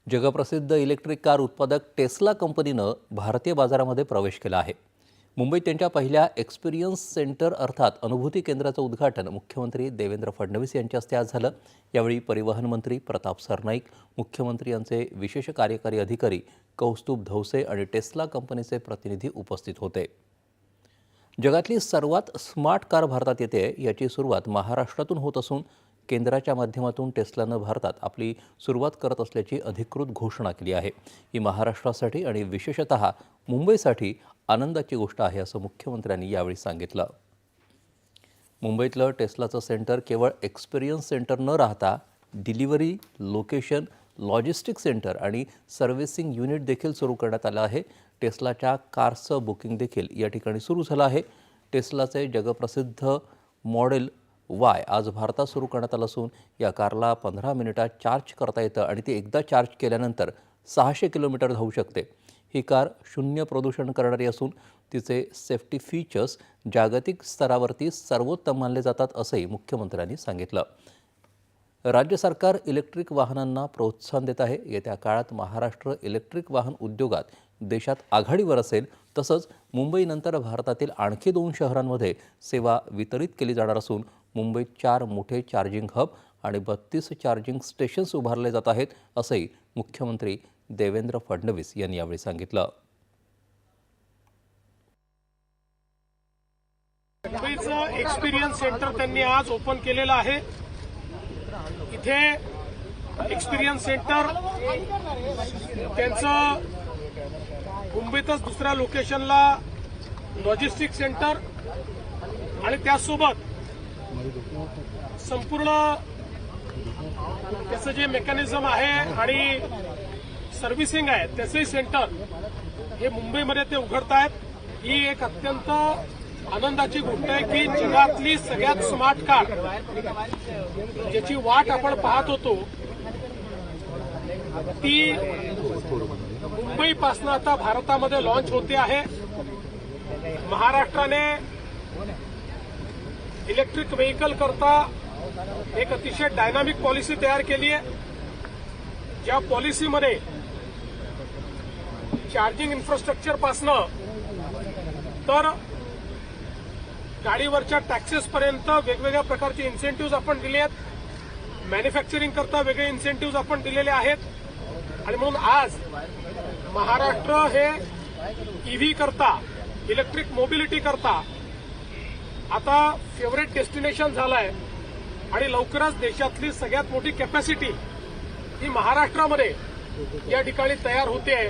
जगप्रसिद्ध electric car उत्पादक Tesla कंपनीनं भारतीय बाजारामध्ये प्रवेश केला आहे। मुंबईत त्यांच्या पहिल्या एक्सपिरियन्स सेंटर अर्थात अनुभूती केंद्राचं उद्घाटन मुख्यमंत्री देवेंद्र फडणवीस यांच्या हस्ते आज झालं। यावेळी परिवहन मंत्री प्रताप सरनाईक, मुख्यमंत्री यांचे विशेष कार्यकारी अधिकारी कौस्तुभ धौसे आणि टेस्ला कंपनीचे प्रतिनिधी उपस्थित होते। जगातली सर्वात स्मार्ट कार भारतात येते याची सुरुवात महाराष्ट्रातून होत असून केंद्राच्या माध्यमातून टेस्लानं भारतात आपली सुरुवात करत असल्याची अधिकृत घोषणा केली आहे। ही महाराष्ट्रासाठी आणि विशेषतः मुंबईसाठी आनंदाची गोष्ट आहे असं मुख्यमंत्र्यांनी यावेळी सांगितलं। मुंबईतलं टेस्लाचं सेंटर केवळ एक्सपिरियन्स सेंटर न राहता डिलिव्हरी, लोकेशन, लॉजिस्टिक सेंटर आणि सर्व्हिसिंग युनिट देखील सुरू करण्यात आलं आहे। टेस्लाच्या कारचं बुकिंग देखील या ठिकाणी सुरू झालं आहे। टेस्लाचे जगप्रसिद्ध मॉडेल वाय आज भारतात सुरू करण्यात आलं असून या कारला 15 मिनिटात चार्ज करता येतं आणि ती एकदा चार्ज केल्यानंतर 600 किलोमीटर धावू शकते। ही कार शून्य प्रदूषण करणारी असून तिचे सेफ्टी फीचर्स जागतिक स्तरावरती सर्वोत्तम मानले जातात असंही मुख्यमंत्र्यांनी सांगितलं। राज्य सरकार इलेक्ट्रिक वाहनांना प्रोत्साहन देत आहे। येत्या काळात महाराष्ट्र इलेक्ट्रिक वाहन उद्योगात देशात आघाडीवर असेल। तसंच मुंबईनंतर भारतातील आणखी 2 शहरांमध्ये सेवा वितरित केली जाणार असून मुंबईत 4 मोठे चार्जिंग हब आणि 32 चार्जिंग स्टेशन्स उभारले जात आहेत असंही मुख्यमंत्री देवेंद्र फडणवीस यांनी यावेळी सांगितलं। मुंबईचं एक्सपिरियन्स सेंटर त्यांनी आज ओपन केलेलं आहे। इथे एक्सपिरियन्स सेंटर त्यांचं मुंबईतच दुसऱ्या लोकेशनला लॉजिस्टिक सेंटर आणि त्यासोबत संपूर्ण त्याचं जे मेकॅनिझम आहे आणि सर्व्हिसिंग आहे त्याचंही सेंटर हे मुंबईमध्ये ते उघडत आहेत। ही एक अत्यंत आनंदाची गोष्ट आहे की जगातली सगळ्यात स्मार्ट कार ज्याची वाट आपण पाहत होतो ती मुंबईपासून आता भारतामध्ये लॉन्च होते आहे। महाराष्ट्राने इलेक्ट्रिक व्हेकल करता एक अतिशय डायनामिक पॉलिसी तयार केली आहे। ज्या पॉलिसीमध्ये चार्जिंग इन्फ्रास्ट्रक्चर पासनं तर गाडीवरच्या टॅक्सेस पर्यंत वेगवेगळ्या प्रकारचे इन्सेंटिव्ह आपण दिले आहेत। मॅन्युफॅक्चरिंग करता वेगळे इन्सेंटिव्ह आपण दिलेले आहेत आणि म्हणून आज महाराष्ट्र हे ईव्ही करता, इलेक्ट्रिक मोबिलिटी करता आता फेवरेट डेस्टिनेशन झालंय आणि लवकरच देशातली सगळ्यात मोठी कॅपॅसिटी ही महाराष्ट्रामध्ये या ठिकाणी तयार होते आहे।